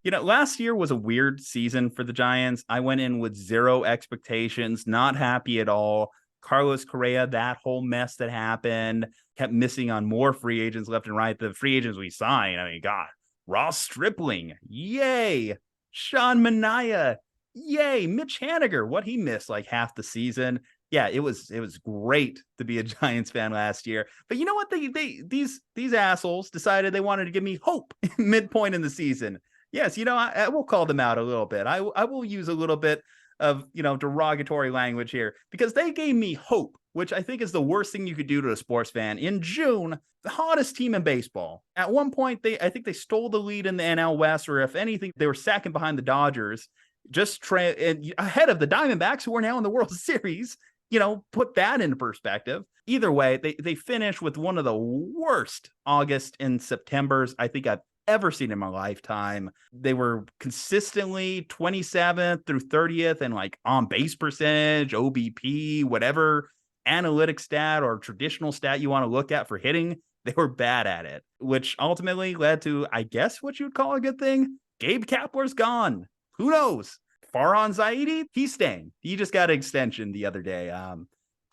Last year was a weird season for the Giants. I went in with zero expectations, not happy at all. Carlos Correa, that whole mess that happened, kept missing on more free agents left and right. The free agents we signed, I mean, God, Ross Stripling, yay. Sean Manaea, yay. Mitch Haniger, what he missed like half the season. Yeah, it was great to be a Giants fan last year. But you know what? These assholes decided they wanted to give me hope midpoint in the season. Yes, I will call them out a little bit. I will use a little bit of, derogatory language here because they gave me hope, which I think is the worst thing you could do to a sports fan. In June, the hottest team in baseball. At one point, I think they stole the lead in the NL West, or if anything, they were second behind the Dodgers, ahead of the Diamondbacks, who are now in the World Series. Put that into perspective. Either way, they finished with one of the worst August and Septembers I think I've ever seen in my lifetime. They were consistently 27th through 30th and like on base percentage, OBP, whatever analytic stat or traditional stat you want to look at for hitting. They were bad at it, which ultimately led to, I guess, what you would call a good thing. Gabe Kapler's gone. Who knows? Farhan Zaidi, he's staying. He just got an extension the other day.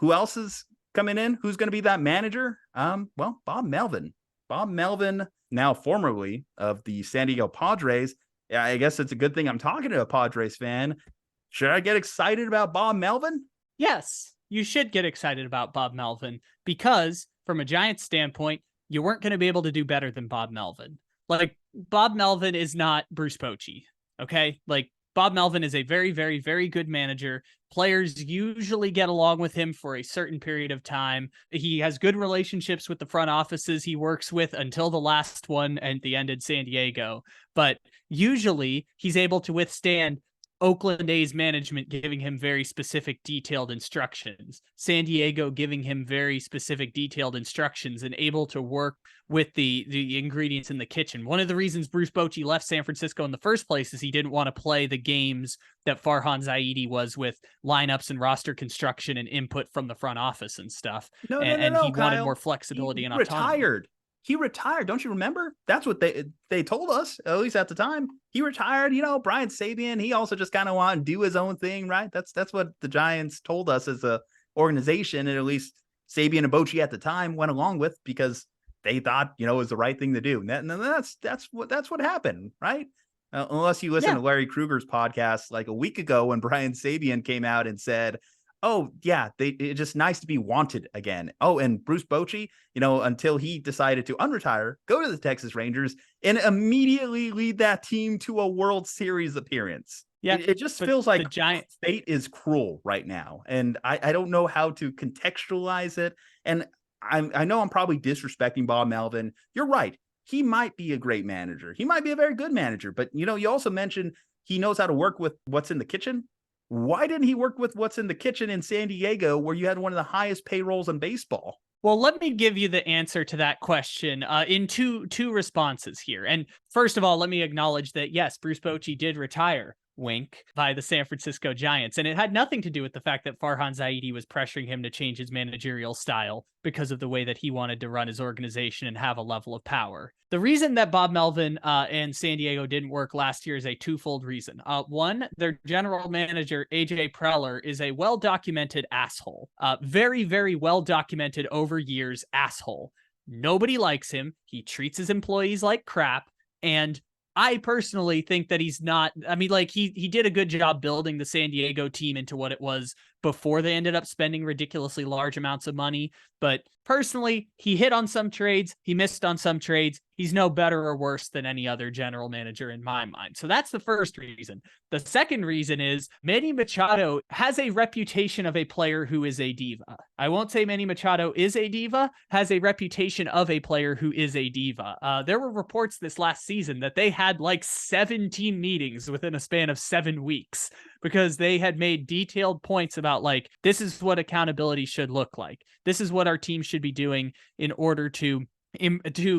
Who else is coming in? Who's going to be that manager? Well, Bob Melvin. Bob Melvin, now formerly of the San Diego Padres. Yeah, I guess it's a good thing I'm talking to a Padres fan. Should I get excited about Bob Melvin? Yes, you should get excited about Bob Melvin because from a Giants standpoint, you weren't going to be able to do better than Bob Melvin. Like, Bob Melvin is not Bruce Bochy, okay? Like, Bob Melvin is a very, very, very good manager. Players usually get along with him for a certain period of time. He has good relationships with the front offices he works with until the last one at the end in San Diego. But usually he's able to withstand Oakland A's management giving him very specific, detailed instructions, San Diego giving him very specific, detailed instructions, and able to work with the ingredients in the kitchen. One of the reasons Bruce Bochy left San Francisco in the first place is he didn't want to play the games that Farhan Zaidi was with lineups and roster construction and input from the front office and stuff. No, and no, he Kyle. wanted more flexibility and autonomy. Retired. He retired. Don't you remember? That's what they told us, at least at the time. He retired. Brian Sabean, he also just kind of wanted to do his own thing, right? That's what the Giants told us as a organization, and at least Sabean and Bochy at the time went along with because they thought, it was the right thing to do. And that's what happened, right? Unless you listen to Larry Krueger's podcast like a week ago when Brian Sabean came out and said, oh, yeah, it's just nice to be wanted again. Oh, and Bruce Bochy, until he decided to unretire, go to the Texas Rangers, and immediately lead that team to a World Series appearance. Yeah, it just feels like the Giants' fate is cruel right now. And I don't know how to contextualize it. And I know I'm probably disrespecting Bob Melvin. You're right. He might be a great manager. He might be a very good manager. But, you also mentioned he knows how to work with what's in the kitchen. Why didn't he work with what's in the kitchen in San Diego, where you had one of the highest payrolls in baseball? Well, let me give you the answer to that question in two responses here. And first of all, let me acknowledge that, yes, Bruce Bochy did retire, wink, by the San Francisco Giants. And it had nothing to do with the fact that Farhan Zaidi was pressuring him to change his managerial style because of the way that he wanted to run his organization and have a level of power. The reason that Bob Melvin and San Diego didn't work last year is a twofold reason. One, their general manager, AJ Preller, is a well-documented asshole. Very, very well-documented over years asshole. Nobody likes him. He treats his employees like crap. And I personally think that he's not, he did a good job building the San Diego team into what it was before they ended up spending ridiculously large amounts of money. But personally, he hit on some trades. He missed on some trades. He's no better or worse than any other general manager in my mind. So that's the first reason. The second reason is Manny Machado has a reputation of a player who is a diva. I won't say Manny Machado is a diva, has a reputation of a player who is a diva. There were reports this last season that they had like 17 meetings within a span of 7 weeks because they had made detailed points about like, this is what accountability should look like. This is what our team should be doing in order to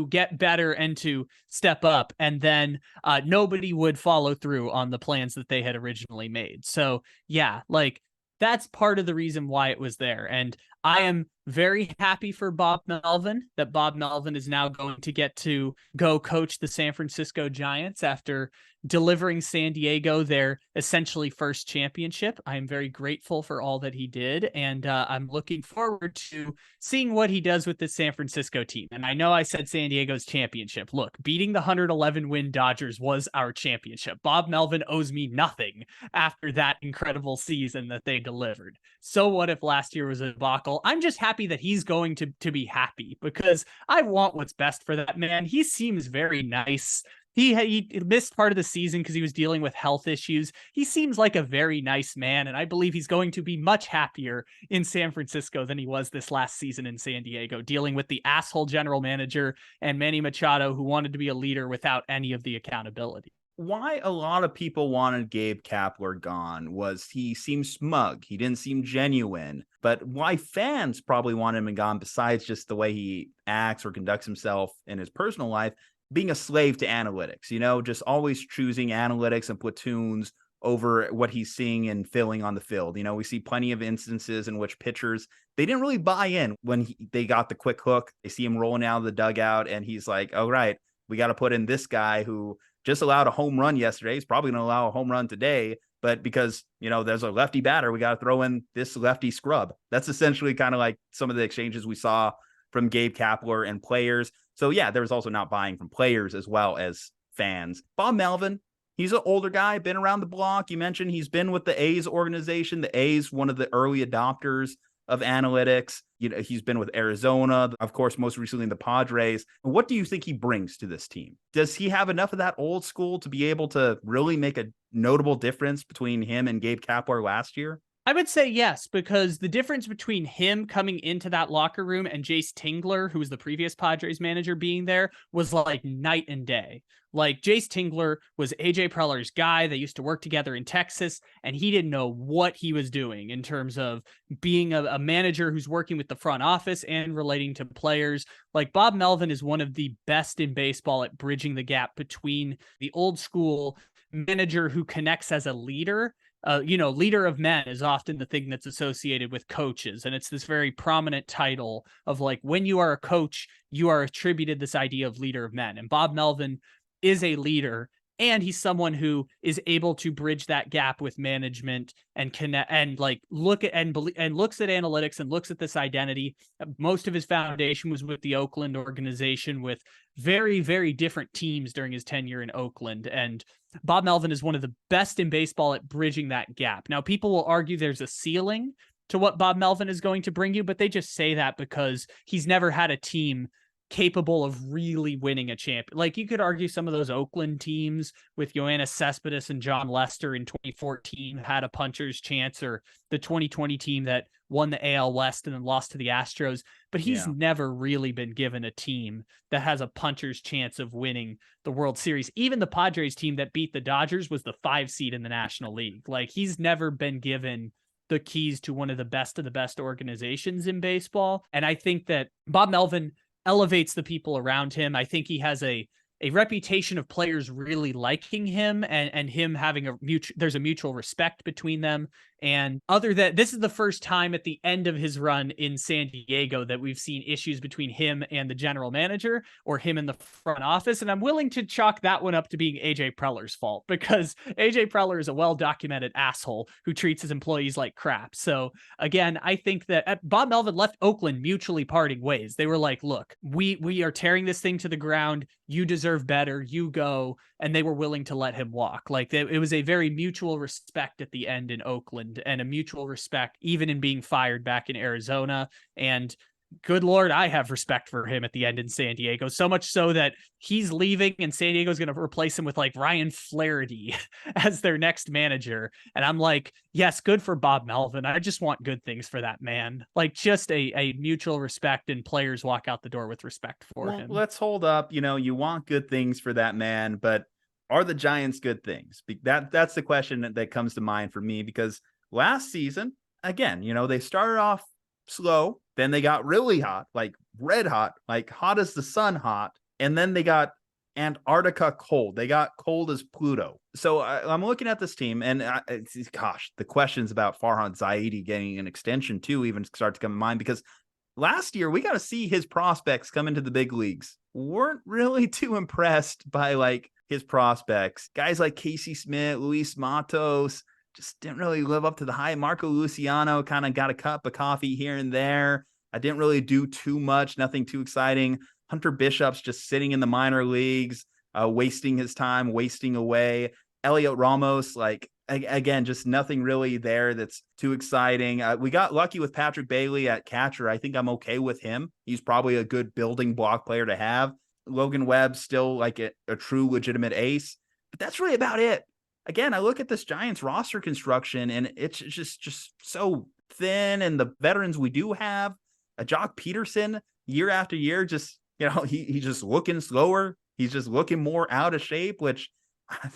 get better and to step up. And then nobody would follow through on the plans that they had originally made. So yeah, like that's part of the reason why it was there. And I am very happy for Bob Melvin that Bob Melvin is now going to get to go coach the San Francisco Giants after delivering San Diego their essentially first championship. I am very grateful for all that he did, and I'm looking forward to seeing what he does with the San Francisco team. And I know I said San Diego's championship. Look, beating the 111 win Dodgers was our championship. Bob Melvin owes me nothing after that incredible season that they delivered. So what if last year was a debacle? I'm just happy that he's going to be happy, because I want what's best for that man. He seems very nice. He missed part of the season because he was dealing with health issues. He seems like a very nice man, and I believe he's going to be much happier in San Francisco than he was this last season in San Diego, dealing with the asshole general manager and Manny Machado, who wanted to be a leader without any of the accountability. Why a lot of people wanted Gabe Kapler gone was he seemed smug. He didn't seem genuine. But why fans probably want him gone, besides just the way he acts or conducts himself in his personal life, being a slave to analytics, just always choosing analytics and platoons over what he's seeing and feeling on the field. We see plenty of instances in which pitchers, they didn't really buy in when they got the quick hook. They see him rolling out of the dugout and he's like, oh, right, we got to put in this guy who just allowed a home run yesterday. He's probably going to allow a home run today. But because, there's a lefty batter, we got to throw in this lefty scrub. That's essentially kind of like some of the exchanges we saw from Gabe Kapler and players. So, yeah, there was also not buying from players as well as fans. Bob Melvin, he's an older guy, been around the block. You mentioned he's been with the A's organization. The A's, one of the early adopters of analytics. He's been with Arizona, of course, most recently in the Padres. What do you think he brings to this team? Does he have enough of that old school to be able to really make a notable difference between him and Gabe Kapler last year? I would say yes, because the difference between him coming into that locker room and Jace Tingler, who was the previous Padres manager, being there was like night and day. Like, Jace Tingler was AJ Preller's guy. They used to work together in Texas, and he didn't know what he was doing in terms of being a manager who's working with the front office and relating to players. Like, Bob Melvin is one of the best in baseball at bridging the gap between the old school manager who connects as a leader. Leader of men is often the thing that's associated with coaches. And it's this very prominent title of, like, when you are a coach, you are attributed this idea of leader of men. And Bob Melvin is a leader, and he's someone who is able to bridge that gap with management and connect and look at and looks at analytics and looks at this identity. Most of his foundation was with the Oakland organization, with very, very different teams during his tenure in Oakland. And Bob Melvin is one of the best in baseball at bridging that gap. Now, people will argue there's a ceiling to what Bob Melvin is going to bring you, but they just say that because he's never had a team capable of really winning a champion. Like, you could argue some of those Oakland teams with Yoenis Cespedes and John Lester in 2014 had a puncher's chance, or the 2020 team that won the AL West and then lost to the Astros. But he's never really been given a team that has a puncher's chance of winning the World Series. Even the Padres team that beat the Dodgers was the 5 seed in the National League. Like, he's never been given the keys to one of the best organizations in baseball. And I think that Bob Melvin elevates the people around him. I think he has a reputation of players really liking him and him having there's a mutual respect between them. And this is the first time at the end of his run in San Diego that we've seen issues between him and the general manager, or him in the front office. And I'm willing to chalk that one up to being AJ Preller's fault, because AJ Preller is a well-documented asshole who treats his employees like crap. So again, I think that Bob Melvin left Oakland mutually parting ways. They were like, look, we are tearing this thing to the ground. You deserve better. You go. And they were willing to let him walk. Like, it was a very mutual respect at the end in Oakland, and a mutual respect even in being fired back in Arizona. And good Lord, I have respect for him at the end in San Diego, so much so that he's leaving and San Diego's going to replace him with like Ryan Flaherty as their next manager. And I'm like, yes, good for Bob Melvin. I just want good things for that man. Like, just a mutual respect, and players walk out the door with respect for him. Let's hold up. You want good things for that man, but are the Giants good things? That's the question that comes to mind for me, because last season, again, they started off slow, then they got really hot, like red hot, like hot as the sun hot, and then they got Antarctica cold. They got cold as Pluto. So I'm looking at this team, and gosh, the questions about Farhan Zaidi getting an extension too even start to come to mind, because last year we got to see his prospects come into the big leagues. Weren't really too impressed by like his prospects. Guys like Casey Smith, Luis Matos just didn't really live up to the hype. Marco Luciano kind of got a cup of coffee here and there. I didn't really do too much, nothing too exciting. Hunter Bishop's just sitting in the minor leagues, wasting his time, wasting away. Elliot Ramos, like, again, just nothing really there that's too exciting. We got lucky with Patrick Bailey at catcher. I think I'm okay with him. He's probably a good building block player to have. Logan Webb still like a true legitimate ace, but that's really about it. Again, I look at this Giants roster construction and it's just so thin. And the veterans we do have, a Jock Peterson year after year, just, he's just looking slower. He's just looking more out of shape, which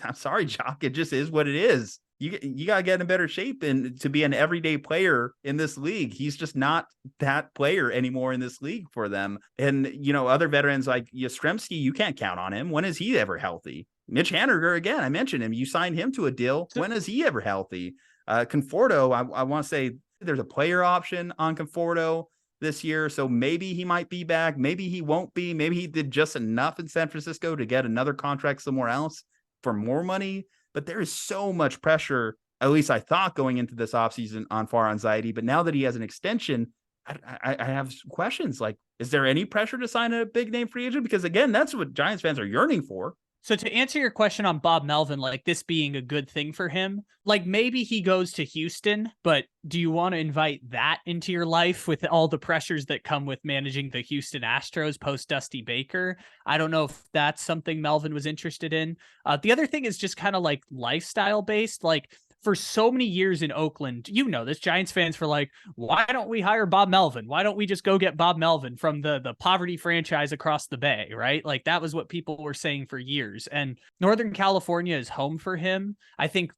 I'm sorry, Jock, it just is what it is. You got to get in better shape and to be an everyday player in this league. He's just not that player anymore in this league for them. And, other veterans like Yastrzemski, you can't count on him. When is he ever healthy? Mitch Haniger, again, I mentioned him. You signed him to a deal. When is he ever healthy? Conforto, I want to say there's a player option on Conforto this year, so maybe he might be back. Maybe he won't be. Maybe he did just enough in San Francisco to get another contract somewhere else for more money. But there is so much pressure, at least I thought, going into this offseason on Farhan Zaidi. But now that he has an extension, I have questions. Like, is there any pressure to sign a big name free agent? Because again, that's what Giants fans are yearning for. So to answer your question on Bob Melvin, like this being a good thing for him, like maybe he goes to Houston, but do you want to invite that into your life with all the pressures that come with managing the Houston Astros post Dusty Baker? I don't know if that's something Melvin was interested in. The other thing is just kind of like lifestyle based, like for so many years in Oakland, this Giants fans were like, why don't we hire Bob Melvin? Why don't we just go get Bob Melvin from the poverty franchise across the bay, right? Like that was what people were saying for years. And Northern California is home for him. I think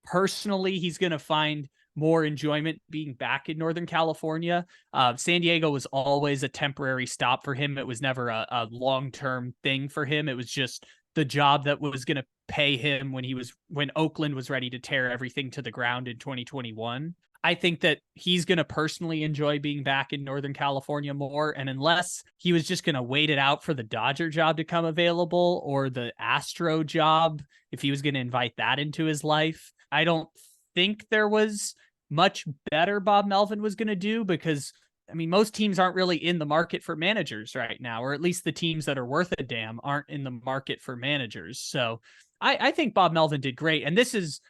personally, he's going to find more enjoyment being back in Northern California. San Diego was always a temporary stop for him. It was never a long-term thing for him. It was just the job that was going to pay him when Oakland was ready to tear everything to the ground in 2021. I think that he's going to personally enjoy being back in Northern California more. And unless he was just going to wait it out for the Dodger job to come available or the Astro job, if he was going to invite that into his life, I don't think there was much better Bob Melvin was going to do, because most teams aren't really in the market for managers right now, or at least the teams that are worth a damn aren't in the market for managers. So I think Bob Melvin did great. And this is,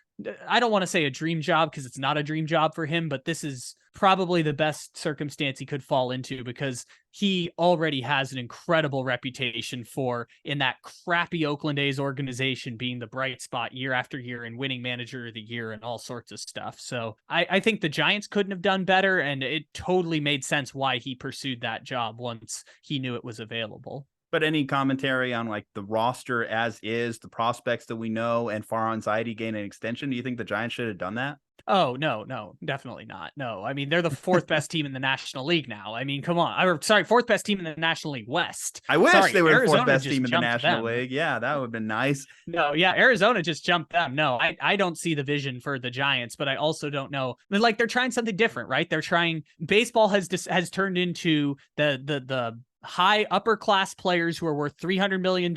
I don't want to say a dream job because it's not a dream job for him, but this is probably the best circumstance he could fall into, because he already has an incredible reputation for, in that crappy Oakland A's organization, being the bright spot year after year and winning manager of the year and all sorts of stuff. So I think the Giants couldn't have done better, and it totally made sense why he pursued that job once he knew it was available. But any commentary on like the roster as is, the prospects that we know, and Farhan Zaidi gain an extension? Do you think the Giants should have done that? Oh, no, definitely not. No, they're the fourth best team in the National League now. Come on. Fourth best team in the National League West. I wish they were the fourth best team in the National League. Yeah, that would have been nice. No, yeah, Arizona just jumped them. No, I don't see the vision for the Giants, but I also don't know. Like, they're trying something different, right? They're trying, baseball has turned into the high upper class players who are worth $300 million,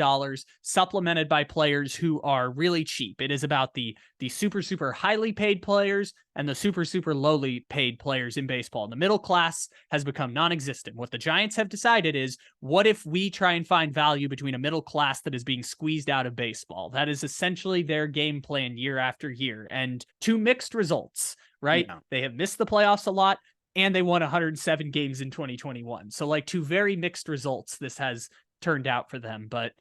supplemented by players who are really cheap. It is about the super, super highly paid players and the super, super lowly paid players in baseball. And the middle class has become non-existent. What the Giants have decided is, what if we try and find value between a middle class that is being squeezed out of baseball? That is essentially their game plan year after year, and to mixed results, right? Yeah. They have missed the playoffs a lot, and they won 107 games in 2021. So like, two very mixed results this has turned out for them. But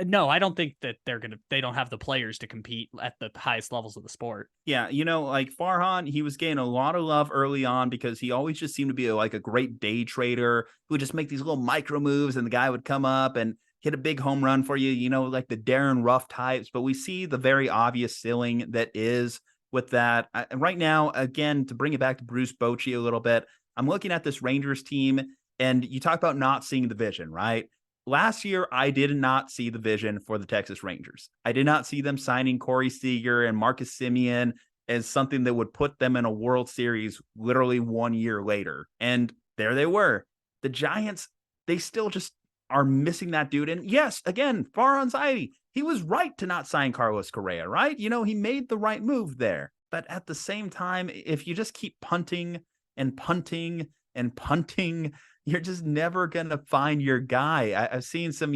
no, I don't think that they don't have the players to compete at the highest levels of the sport. Yeah. Like Farhan, he was getting a lot of love early on because he always just seemed to be a great day trader who would just make these little micro moves, and the guy would come up and hit a big home run for you, like the Darren Ruff types. But we see the very obvious ceiling that is with that. Right now, again, to bring it back to Bruce Bochy a little bit, I'm looking at this Rangers team, and you talk about not seeing the vision, right? last year, I did not see the vision for the Texas Rangers. I did not see them signing Corey Seager and Marcus Semien as something that would put them in a World Series literally 1 year later. And there they were. The Giants, they still just are missing that dude. And yes, again, Farhan Zaidi, he was right to not sign Carlos Correa, right? He made the right move there. But at the same time, if you just keep punting and punting and punting, you're just never going to find your guy. I've seen some,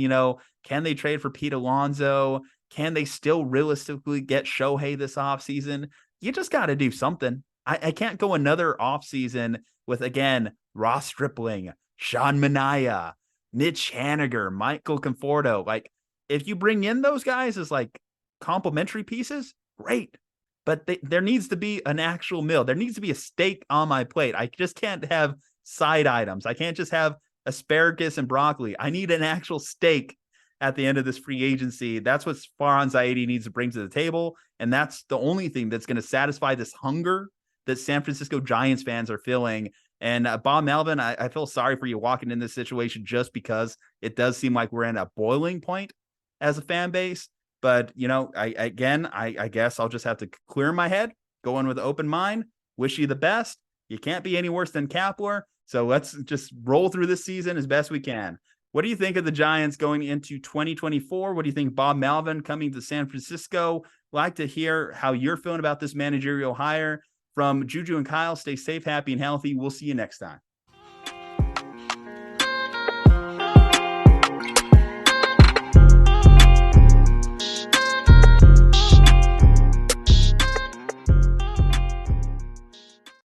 can they trade for Pete Alonso? Can they still realistically get Shohei this offseason? You just got to do something. I can't go another offseason with, again, Ross Stripling, Sean Manaea, Mitch Haniger, Michael Conforto. Like, if you bring in those guys as like complementary pieces, great. But there needs to be an actual meal. There needs to be a steak on my plate. I just can't have side items. I can't just have asparagus and broccoli. I need an actual steak at the end of this free agency. That's what Farhan Zaidi needs to bring to the table. And that's the only thing that's going to satisfy this hunger that San Francisco Giants fans are feeling. And Bob Melvin, I feel sorry for you walking in this situation just because it does seem like we're in a boiling point as a fan base. But, I guess I'll just have to clear my head, go in with an open mind, wish you the best. You can't be any worse than Kapler. So let's just roll through this season as best we can. What do you think of the Giants going into 2024? What do you think Bob Melvin coming to San Francisco? Like to hear how you're feeling about this managerial hire. From Juju and Kyle, stay safe, happy, and healthy. We'll see you next time.